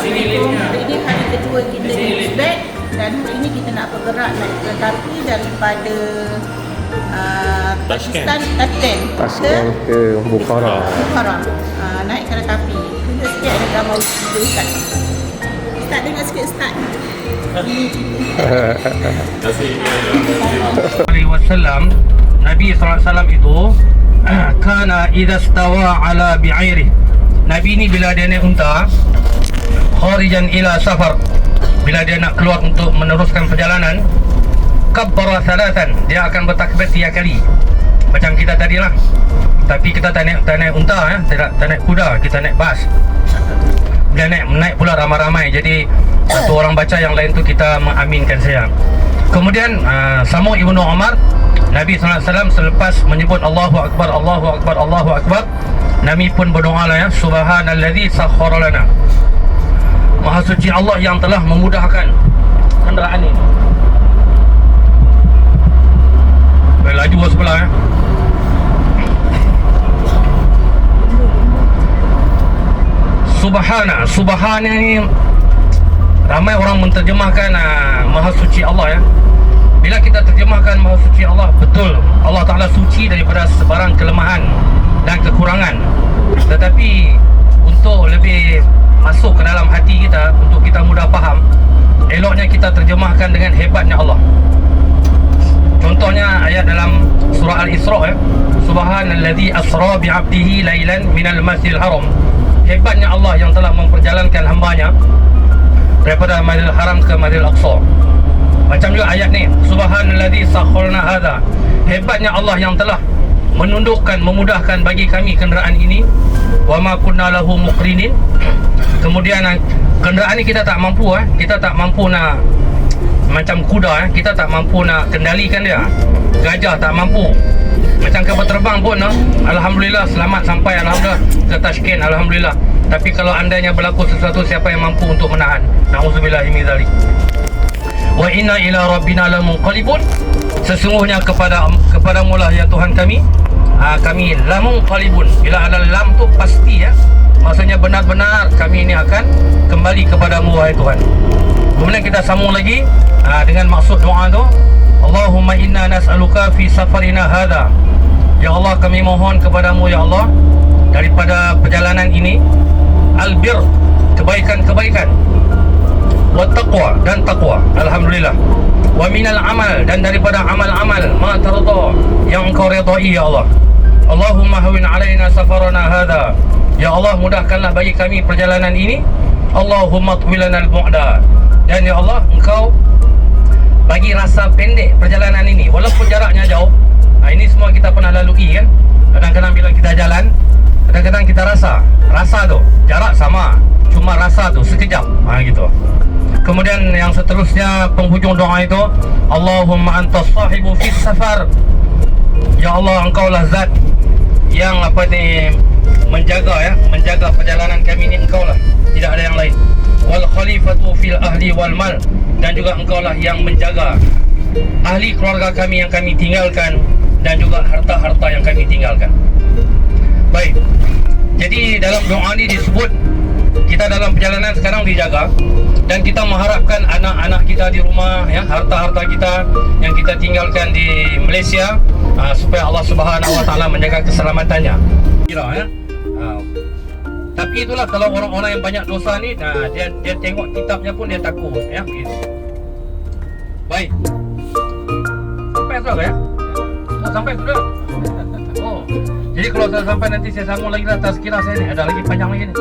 Assalamualaikum. Hari ini hari kedua kita di Uzbek dan hari ini kita nak bergerak naik kereta api daripada Pakistan Aten ke Bukhara. Naik kereta api. Tunjuk sikit ada gambar video Ustaz. Ustaz dengar sikit Ustaz. Alaihi wasallam, Nabi SAW itu kana idza stawa ala bi'airih. Nabi ni bila dia naik unta kharijan ila safar, bila dia nak keluar untuk meneruskan perjalanan, kabbara salatan, dia akan bertakbir 3 kali macam kita tadi lah. Tapi kita tak naik unta, tak naik kuda, kita naik bas. Dia naik pula ramai-ramai. Jadi satu orang baca, yang lain tu kita mengaminkan saja. Kemudian Samu Ibnu Umar, Nabi SAW selepas menyebut Allahu Akbar, Allahu Akbar, Allahu Akbar, Nabi pun berdoa lah, Subhanalladzi sakhkhara lana. Maha suci Allah yang telah memudahkan kenderaan ini. Baik, laju sebelah Subhana ni ramai orang menterjemahkan Maha suci Allah Bila kita terjemahkan Maha suci Allah, betul Allah Ta'ala suci daripada sebarang kelemahan dan kekurangan. Tetapi untuk lebih masuk ke dalam hati kita, untuk kita mudah faham, eloknya kita terjemahkan dengan hebatnya Allah. Contohnya ayat dalam surah Al-Isra, Subhanalladzi asra bi'abdihi lailan minal masjidil haram. Hebatnya Allah yang telah memperjalankan hambanya daripada Masjidil Haram ke Masjidil Aqsa. Macam juga ayat ni, Subhanalladzi sakharna hadza. Hebatnya Allah yang telah memudahkan bagi kami kenderaan ini. Wa ma kunna lahu muqrinin. Kemudian kenderaan ni kita tak mampu kita tak mampu nak macam kuda kita tak mampu nak kendalikan dia. Gajah tak mampu. Macam kapal terbang pun alhamdulillah selamat sampai, alhamdulillah ke Tashkent, alhamdulillah. Tapi kalau andainya berlaku sesuatu, siapa yang mampu untuk menahan? Na'udzubillahi min dzalik. Wa inna ila rabbina lamunqalibun. Sesungguhnya kepada mula ya Tuhan kami, kami lamunqalibun. Bila ada lam tu pasti maksudnya benar-benar kami ini akan kembali kepadamu wahai Tuhan. Kemudian kita sambung lagi dengan maksud doa tu, Allahumma inna nas'aluka fi safarina hadha. Ya Allah, kami mohon kepadamu ya Allah, daripada perjalanan ini, albir, kebaikan-kebaikan, wa taqwa, dan taqwa, alhamdulillah, wa minal amal, dan daripada amal-amal, ma tarda, yang engkau redai ya Allah. Allahumma hawin alaina safarana hadha. Ya Allah, mudahkanlah bagi kami perjalanan ini. Allahumma twilanal bu'da. Dan ya Allah, engkau bagi rasa pendek perjalanan ini walaupun jaraknya jauh. Ini semua kita pernah lalui kan. Kadang-kadang bila kita jalan, kadang-kadang kita rasa tu jarak sama, cuma rasa tu sekejap gitu. Kemudian yang seterusnya, penghujung doa itu, Allahumma antas sahibu fis safar. Ya Allah, engkau lah zat yang menjaga perjalanan kami ini, engkau lah, tidak ada yang lain. Wal khalifatu fil ahli wal mal, dan juga engkau lah yang menjaga ahli keluarga kami yang kami tinggalkan, dan juga harta-harta yang kami tinggalkan. Baik, jadi dalam doa ini disebut kita dalam perjalanan sekarang dijaga, dan kita mengharapkan anak-anak kita di rumah, harta-harta kita yang kita tinggalkan di Malaysia, supaya Allah Subhanahu Wa Taala menjaga keselamatannya. Kira tapi itulah, kalau orang-orang yang banyak dosa ni, dia tengok kitabnya pun dia takut begitu. Baik, sampai sudah sampai sudah. Jadi kalau saya sampai nanti saya sambung lagi lah tazkirah saya ni, ada lagi panjang lagi ni.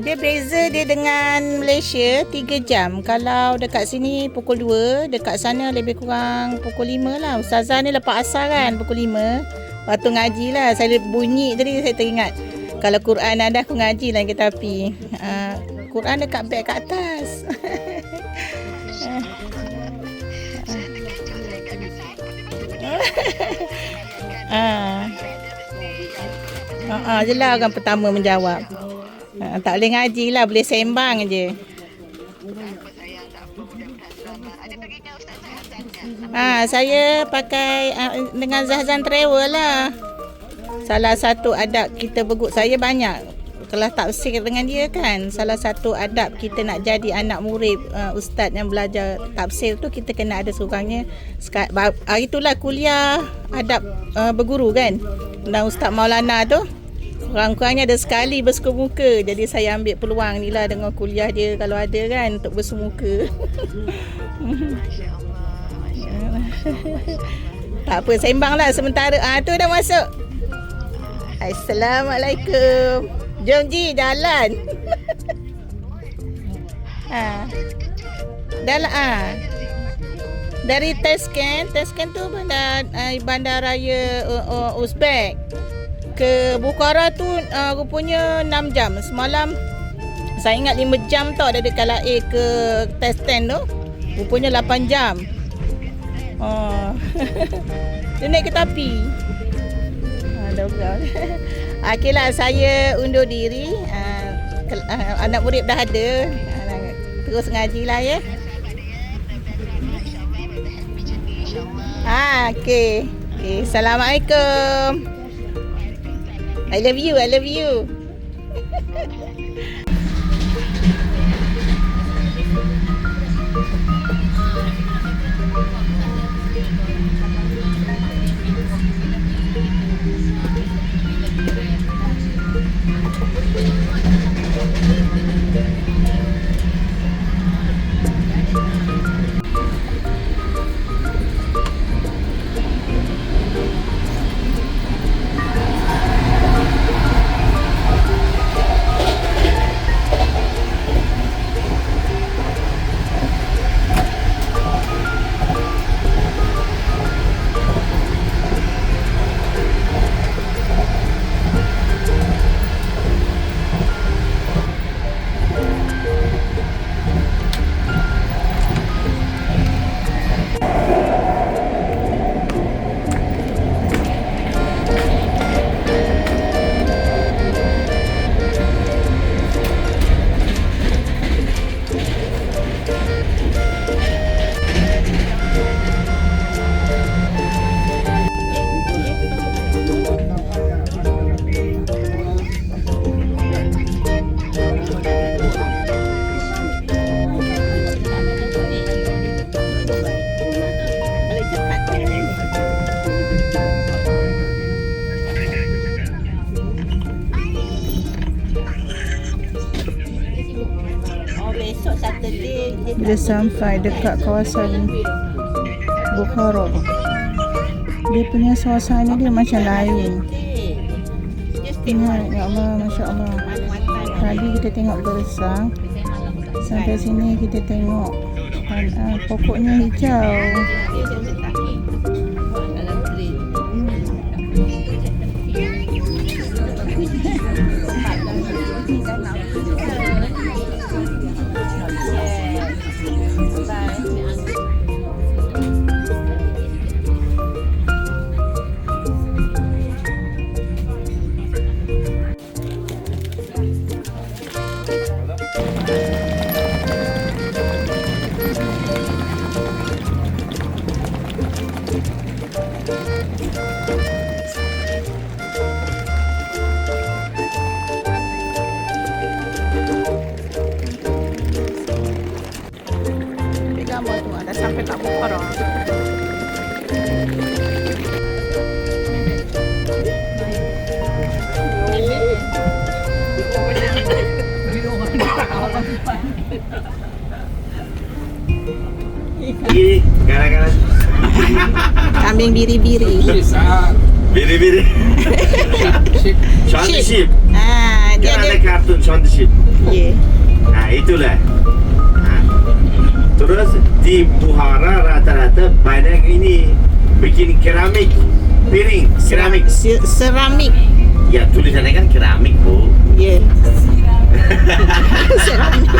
Dia beza dia dengan Malaysia 3 jam. Kalau dekat sini pukul 2, dekat sana lebih kurang pukul 5 lah. Ustazah ni lepas asar kan pukul 5. Waktu ngaji lah. Saya bunyi tadi saya teringat. Kalau Quran ada aku ngaji lah kereta api. Quran dekat beg kat atas. Jelah orang pertama menjawab. Tak boleh ngaji lah, boleh sembang je. Saya pakai dengan Zahzan Travel lah. Salah satu adab kita berguru, saya banyak kelas tafsir dengan dia kan. Salah satu adab kita nak jadi anak murid ustaz yang belajar tafsir tu, kita kena ada seorangnya. Hari itulah kuliah adab berguru kan. Dan Ustaz Maulana tu Kurang-kurangnya ada sekali bersemuka. Jadi saya ambil peluang ni lah dengan kuliah dia kalau ada kan untuk bersemuka. Tak apa, sembang lah sementara. Tu dah masuk. Assalamualaikum. Jom Ji, jalan. Dari Tashkent tu bandaraya Uzbek ke Bukhara tu rupanya 6 jam. Semalam saya ingat 5 jam tau dari Kala'e ke Tashkent tu. Rupanya 8 jam. Dia naik kereta api. Okeylah, saya undur diri. Anak murid dah ada. Terus ngaji lah ya. Okay. Assalamualaikum. I love you. Bila sampai dekat kawasan Bukhara, dia punya suasana dia macam lain. Ya Allah, Masya Allah. Tadi kita tengok gersang, sampai sini kita tengok pokoknya hijau. Sampai tak Bukhara. Ini kadang-kadang Kambing biri-biri. Biri-biri. Shonda Sheep. Dia Kan ada ada. kartun Shonda Sheep. Ya. Itulah. Terus di Bukhara rata-rata banyak ini bikin keramik piring, keramik. Seramik. Ya tulisannya kan keramik, Bu. Ya. Seramik.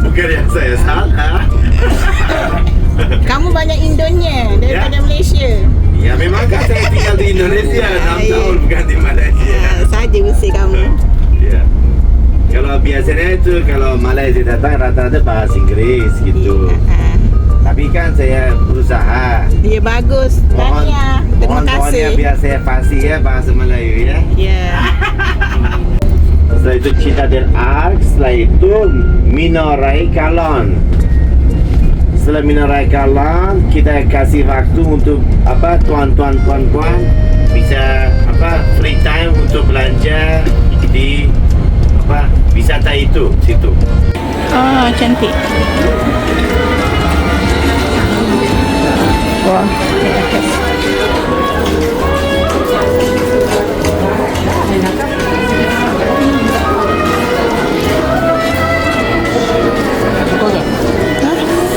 Bukan yang saya salah. Kamu banyak Indonya daripada Malaysia. Ya memang kan saya tinggal di Indonesia 6 tahun, bukan di Malaysia. Saja usia kamu. Ya. Kalau biasanya itu kalau Malaysia datang rata-rata bahasa Inggris gitu. Tapi kan saya berusaha. Dia bagus. Tahniah. Terima kasih. Biar saya fasih ya bahasa Melayu ya. Ya. Setelah itu Citadel Arch, setelah itu Minorai Kalon. Setelah Minorai Kalon kita kasih waktu untuk tuan-tuan puan-puan bisa free time untuk belanja di wisata itu situ. Ah, cantik. Wah.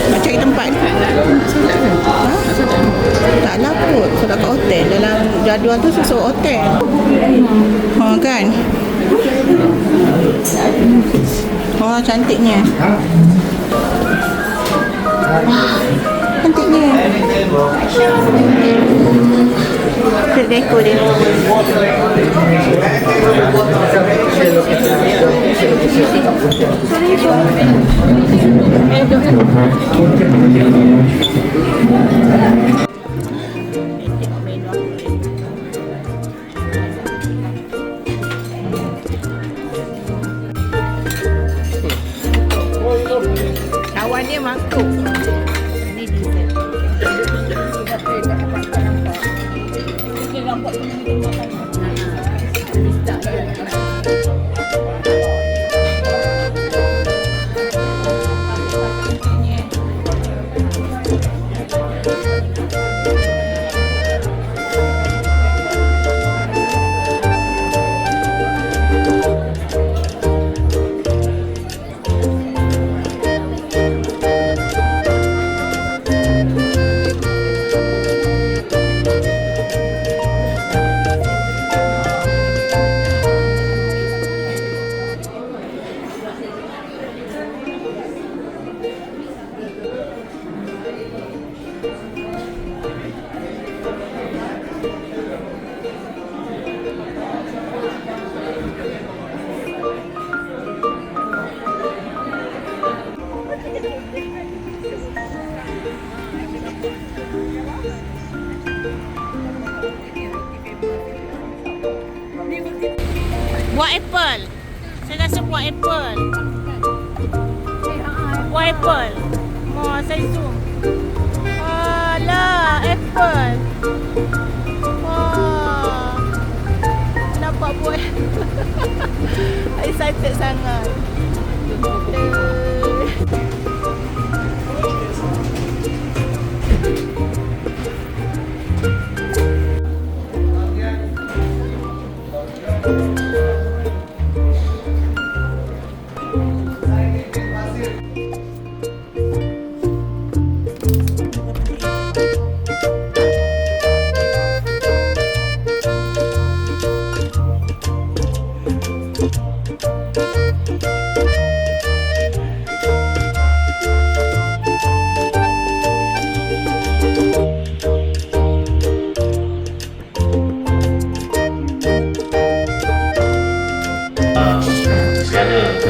Nak cari tempat ni? Taklah kot. Sudah kat hotel. Dalam jadual tu susun hotel. Kan? Wah, cantiknya. Cantiknya. Dekor dia. Kawan dia mangkuk. Ini diesel. Buah apple. Saya rasa buah apple. Buah apple. Mau saya zoom. Alah, apple. Wah. Nampak buah. Excited sangat.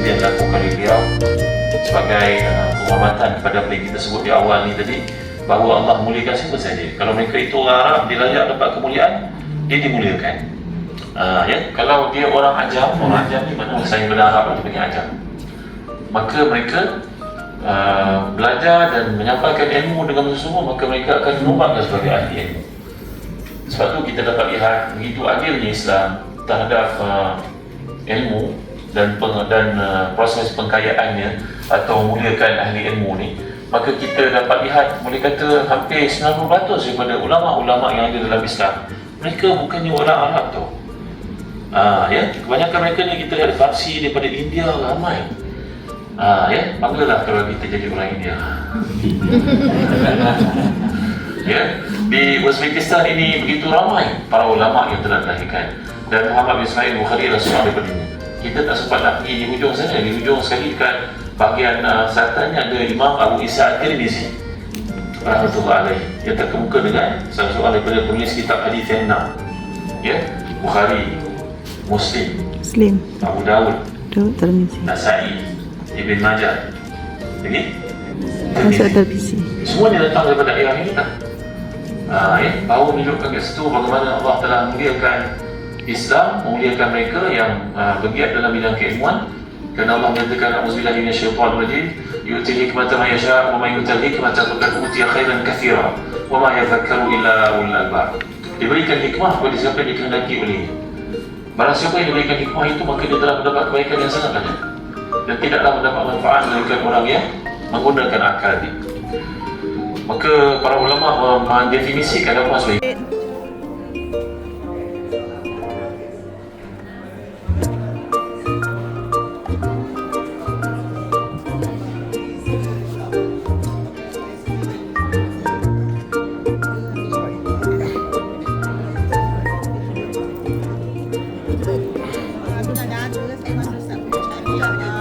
Yang dilakukan oleh beliau sebagai penghormatan kepada apa yang kita sebut di awal ni tadi, bahawa Allah muliakan siapa saja. Kalau mereka itu orang Arab, dia layak dapat kemuliaan, dia dimuliakan. Ya, kalau dia orang ajam ni mana saya benda Arab itu panggil ajam, maka mereka belajar dan menyampaikan ilmu dengan sungguh, maka mereka akan dinobatkan sebagai ahli ilmu. Sebab tu kita dapat lihat begitu adilnya Islam terhadap ilmu dan proses pengkayaannya atau memuliakan ahli ilmu ni, maka kita dapat lihat, boleh kata hampir 90% daripada ulama-ulama yang ada dalam Islam, mereka bukannya orang Arab tu. Ya, kebanyakan mereka ni kita lihat Farsi daripada India ramai. Ya, banggalah kalau kita jadi orang India. Ya, di Uzbekistan ini begitu ramai para ulama yang telah dilahirkan, dan Muhammad bin Ismail Bukhari adalah seorang daripadanya. Kita tak sempat nak pergi di hujung sana, di hujung sekali dekat bahagian selatannya ada Imam Abu Isa At-Tirmizi rahmatullah alaihi. Dia terkemuka dengan salah seorang daripada penulis kitab hadis yang 6. Ya, Bukhari, Muslim, Abu Dawud, Tirmizi, Nasai, Ibn Majah. Jadi Tirmizi. semua dia datang daripada daerah kita. Ya, baru menunjukkan kat situ bagaimana Allah telah memuliakan Islam, memuliakan mereka yang bergiat dalam bidang keilmuan. Kerana Allah menyatakan auzubillahi minasyaitonir rajim, yu'til hikmata man yasha' wa man yu'tal hikmata faqad utiya khairan katsira wa ma yadhakkaru illa ulul albab. diberikan hikmah kepada siapa yang dikehendaki olehnya. Barang siapa yang diberikan hikmah itu, maka dia telah mendapat kebaikan yang sangat banyak dan tidaklah mendapat manfaat melainkan orang yang menggunakan akal dia. Maka para ulama mendefinisikan apa sebagai Ada saya masuk